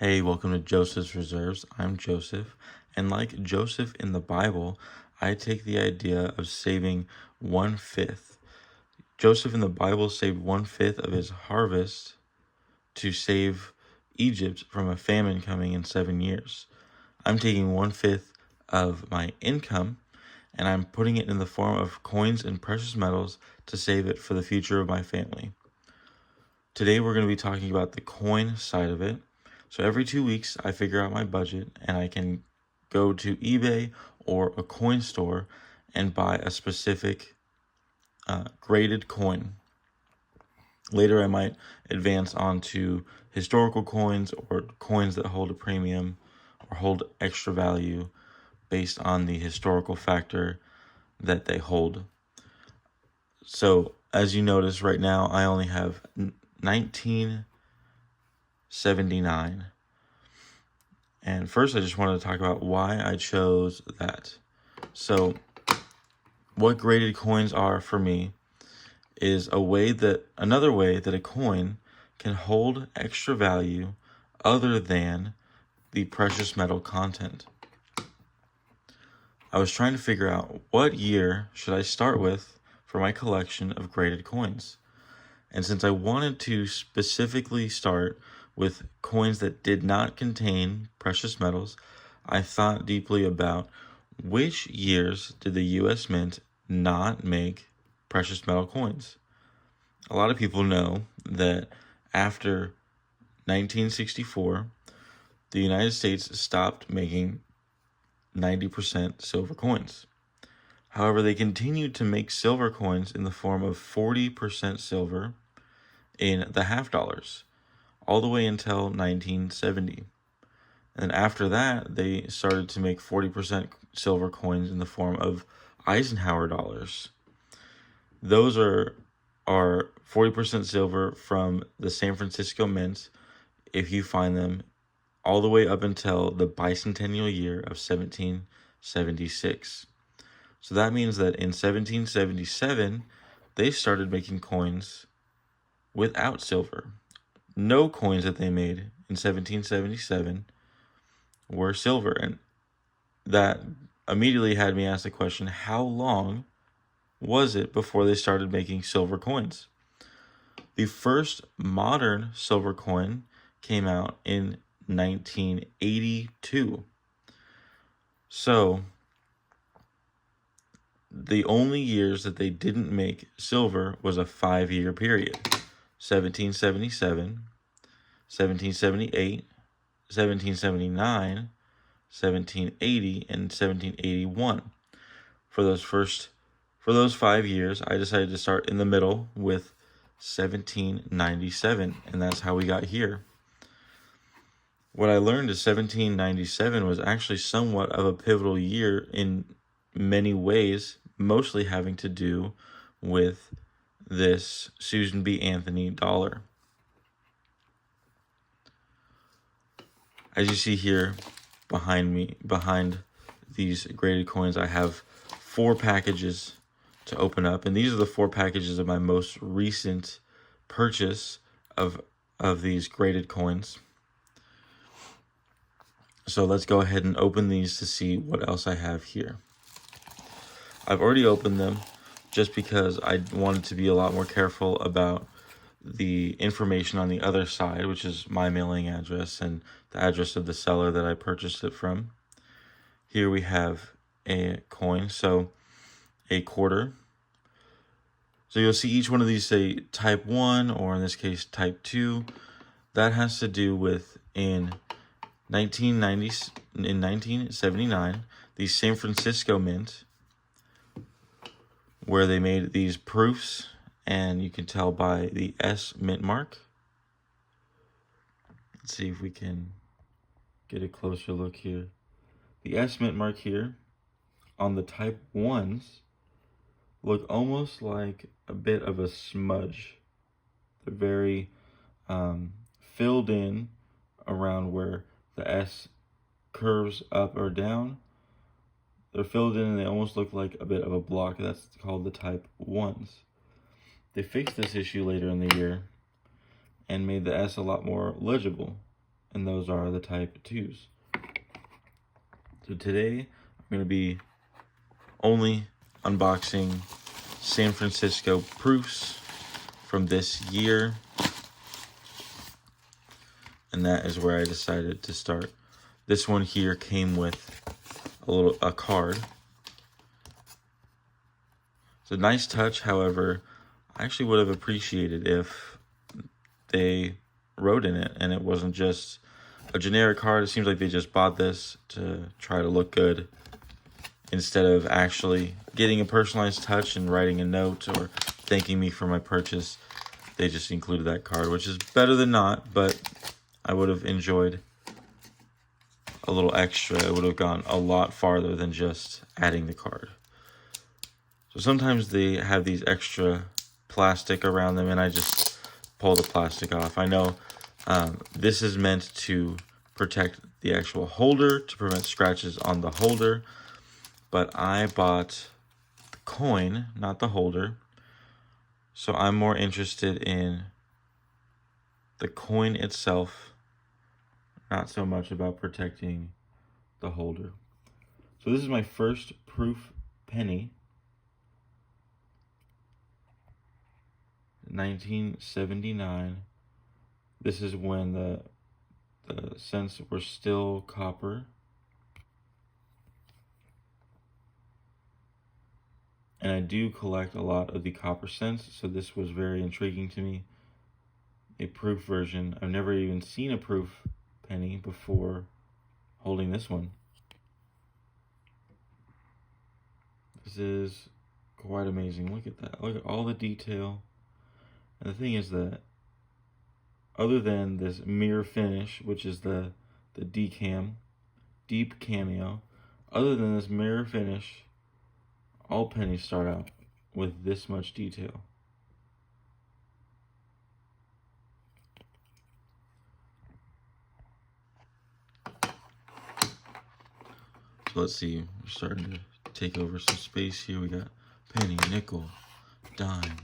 Hey, welcome to Joseph's Reserves. I'm Joseph, and like Joseph in the Bible, I take the idea of saving 1/5. Joseph in the Bible saved 1/5 of his harvest to save Egypt from a famine coming in 7 years. I'm taking 1/5 of my income and I'm putting it in the form of coins and precious metals to save it for the future of my family. Today we're going to be talking about the coin side of it. So every 2 weeks I figure out my budget and I can go to eBay or a coin store and buy a specific graded coin. Later I might advance onto historical coins or coins that hold a premium or hold extra value based on the historical factor that they hold. So as you notice right now, I only have 1979. And first I just wanted to talk about why I chose that. So what graded coins are for me is another way that a coin can hold extra value other than the precious metal content. I was trying to figure out what year should I start with for my collection of graded coins. And since I wanted to specifically start with coins that did not contain precious metals, I thought deeply about which years did the US Mint not make precious metal coins. A lot of people know that after 1964, the United States stopped making 90% silver coins. However, they continued to make silver coins in the form of 40% silver in the half dollars, all the way until 1970. And then after that, they started to make 40% silver coins in the form of Eisenhower dollars. Those are 40% silver from the San Francisco Mint, if you find them, all the way up until the bicentennial year of 1776. So that means that in 1777, they started making coins without silver. No coins that they made in 1777 were silver. And that immediately had me ask the question, how long was it before they started making silver coins? The first modern silver coin came out in 1982. So the only years that they didn't make silver was a 5-year period. 1777, 1778, 1779, 1780, and 1781. For those 5 years, I decided to start in the middle with 1797, and that's how we got here. What I learned is 1797 was actually somewhat of a pivotal year in many ways, mostly having to do with this Susan B. Anthony dollar. As you see here behind these graded coins, I have 4 packages to open up, and these are the 4 packages of my most recent purchase of these graded coins. So let's go ahead and open these to see what else I have here. I've already opened them just because I wanted to be a lot more careful about the information on the other side, which is my mailing address and the address of the seller that I purchased it from. Here we have a coin, so a quarter. So you'll see each one of these say type 1, or in this case type 2. That has to do with in 1979, the San Francisco Mint, where they made these proofs, and you can tell by the S mint mark. Let's see if we can get a closer look here. The S mint mark here on the type 1s look almost like a bit of a smudge. They're very filled in around where the S curves up or down. They're filled in and they almost look like a bit of a block. That's called the type 1s. They fixed this issue later in the year and made the S a lot more legible. and those are the type 2s. So today I'm going to be only unboxing San Francisco proofs from this year, and that is where I decided to start. This one here came with a card. It's a nice touch, however, I actually would have appreciated if they wrote in it and it wasn't just a generic card. It seems like they just bought this to try to look good instead of actually getting a personalized touch and writing a note or thanking me for my purchase. They just included that card, which is better than not, but I would have enjoyed a little extra. It would have gone a lot farther than just adding the card. So sometimes they have these extra plastic around them and I just pull the plastic off. I know this is meant to protect the actual holder, to prevent scratches on the holder, but I bought the coin, not the holder. So I'm more interested in the coin itself, not so much about protecting the holder. So this is my first proof penny. 1979. This is when the cents were still copper. And I do collect a lot of the copper cents, so this was very intriguing to me. A proof version. I've never even seen a proof penny before holding this one. This is quite amazing. Look at that. Look at all the detail. And the thing is that other than this mirror finish, which is the deep cameo, other than this mirror finish, all pennies start out with this much detail. So let's see, we're starting to take over some space here. We got penny, nickel, dime,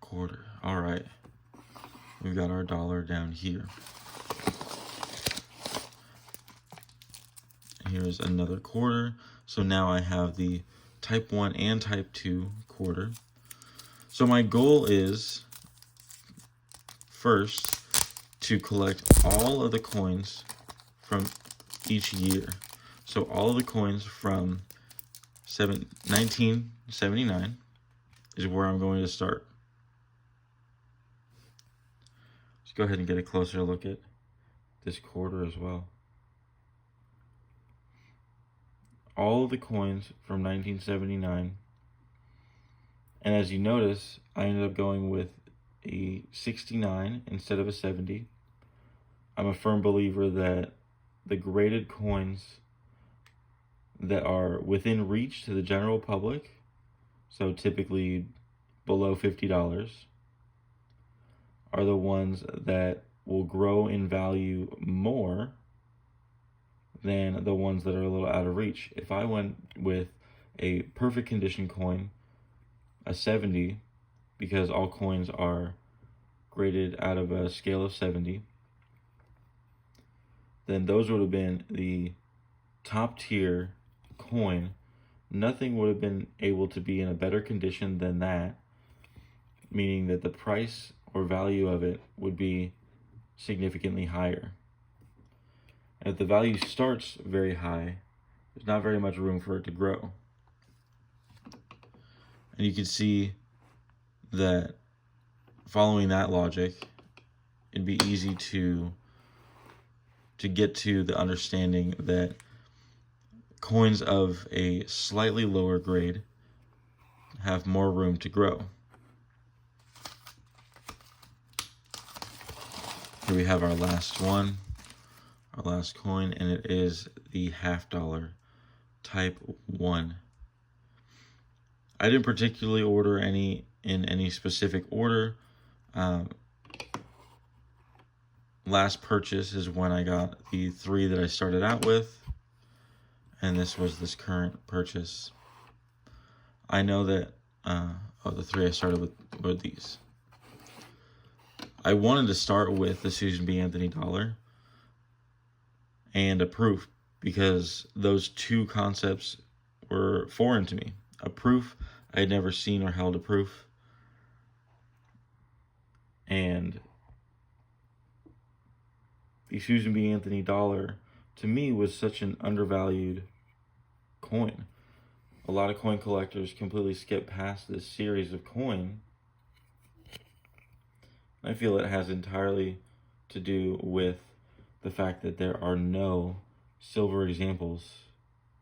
quarter. All right, we've got our dollar down here. Here's another quarter. So now I have the type 1 and type 2 quarter. So my goal is first to collect all of the coins from each year. So all of the coins from 1979 is where I'm going to start. Let's go ahead and get a closer look at this quarter as well. All of the coins from 1979. And as you notice, I ended up going with a 69 instead of a 70. I'm a firm believer that the graded coins that are within reach to the general public, so typically below $50, are the ones that will grow in value more than the ones that are a little out of reach. If I went with a perfect condition coin, a 70, because all coins are graded out of a scale of 70, then those would have been the top tier coin. Nothing would have been able to be in a better condition than that, meaning that the price or value of it would be significantly higher. And if the value starts very high, there's not very much room for it to grow. And you can see that following that logic, it'd be easy to get to the understanding that coins of a slightly lower grade have more room to grow. Here we have our last one, our last coin, and it is the $50 type 1. I didn't particularly order any in any specific order. Last purchase is when I got the 3 that I started out with, and this was this current purchase. I know that the 3 I started with were these. I wanted to start with the Susan B. Anthony dollar, and a proof, because those two concepts were foreign to me. A proof, I had never seen or held a proof, and the Susan B. Anthony dollar to me was such an undervalued coin. A lot of coin collectors completely skip past this series of coin. I feel it has entirely to do with the fact that there are no silver examples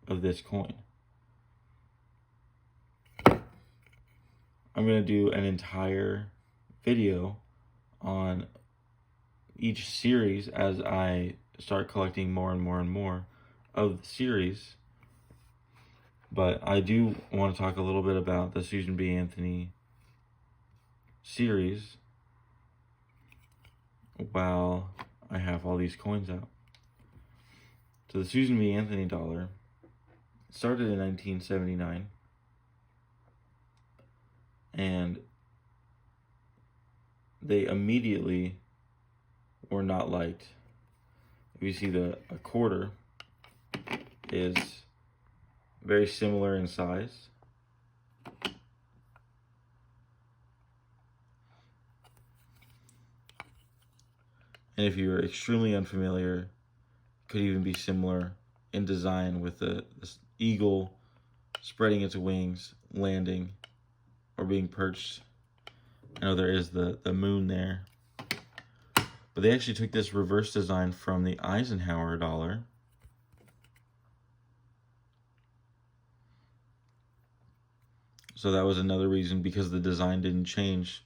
of this coin. I'm going to do an entire video on each series as I start collecting more and more and more of the series. But I do want to talk a little bit about the Susan B. Anthony series while I have all these coins out. So the Susan B. Anthony dollar started in 1979, and they immediately were not liked. If you see a quarter is very similar in size. And if you're extremely unfamiliar, could even be similar in design with this eagle spreading its wings, landing, or being perched. I know there is the moon there. But they actually took this reverse design from the Eisenhower dollar. So that was another reason, because the design didn't change.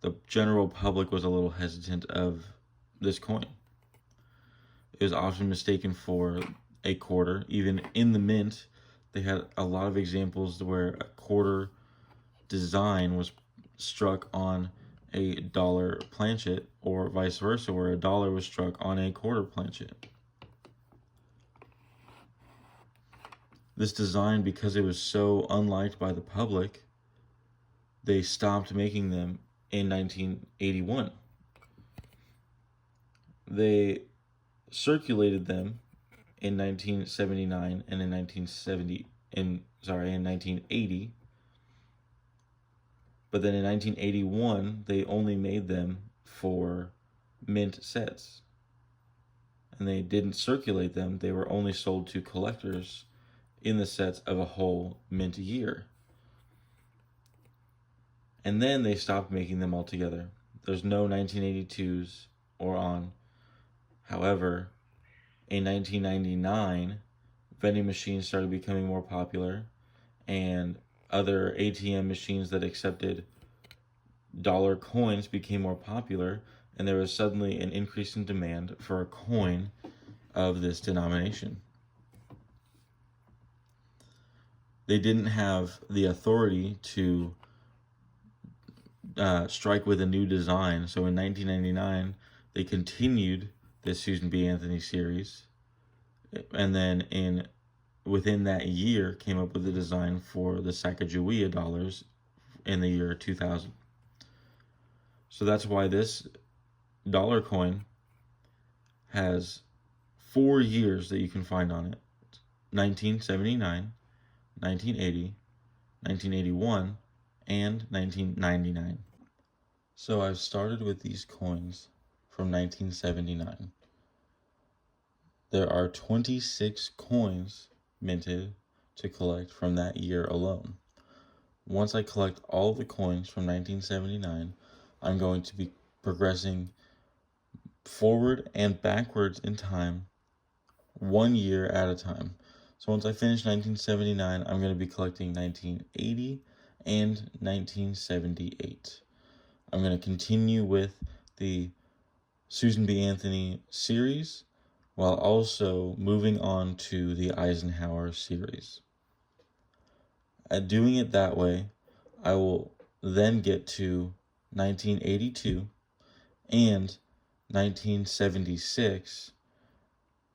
The general public was a little hesitant of this coin. It was often mistaken for a quarter. Even in the mint, they had a lot of examples where a quarter design was struck on a dollar planchet, or vice versa, where a dollar was struck on a quarter planchet. This design, because it was so unliked by the public, they stopped making them in 1981. They circulated them in 1979 and in 1980. But then in 1981, they only made them for mint sets. And they didn't circulate them. They were only sold to collectors in the sets of a whole mint year. And then they stopped making them altogether. There's no 1982s or on. However, in 1999, vending machines started becoming more popular, and other ATM machines that accepted dollar coins became more popular, and there was suddenly an increase in demand for a coin of this denomination. They didn't have the authority to strike with a new design, so in 1999 they continued this Susan B. Anthony series, and then within that year came up with a design for the Sacagawea dollars in the year 2000. So that's why this dollar coin has 4 years that you can find on it: 1979, 1980, 1981, and 1999. So I've started with these coins from 1979. There are 26 coins minted to collect from that year alone. Once I collect all of the coins from 1979, I'm going to be progressing forward and backwards in time, 1 year at a time. So once I finish 1979, I'm going to be collecting 1980 and 1978. I'm going to continue with the Susan B. Anthony series, while also moving on to the Eisenhower series. At doing it that way, I will then get to 1982 and 1976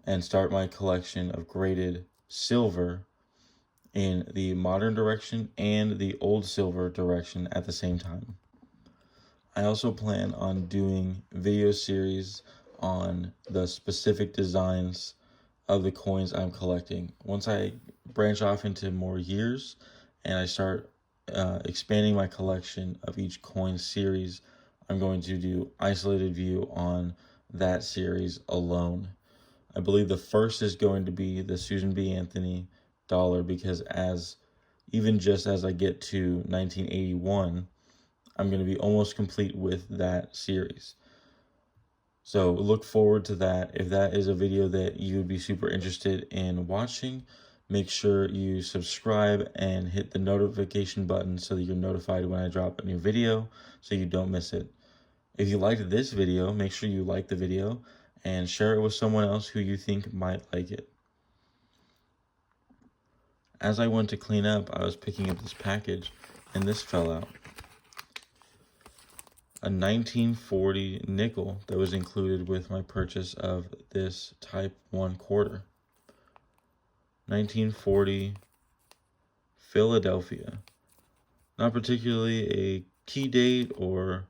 and start my collection of graded silver in the modern direction and the old silver direction at the same time. I also plan on doing video series on the specific designs of the coins I'm collecting. Once I branch off into more years and I start expanding my collection of each coin series, I'm going to do isolated view on that series alone. I believe the first is going to be the Susan B. Anthony dollar, because even just as I get to 1981, I'm going to be almost complete with that series. So look forward to that. If that is a video that you would be super interested in watching, make sure you subscribe and hit the notification button so that you're notified when I drop a new video so you don't miss it. If you liked this video, make sure you like the video and share it with someone else who you think might like it. As I went to clean up, I was picking up this package and this fell out. A 1940 nickel that was included with my purchase of this Type 1 quarter. 1940 Philadelphia. Not particularly a key date or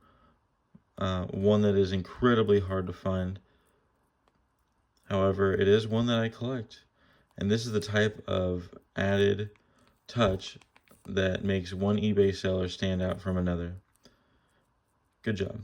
one that is incredibly hard to find. However, it is one that I collect. And this is the type of added touch that makes one eBay seller stand out from another. Good job.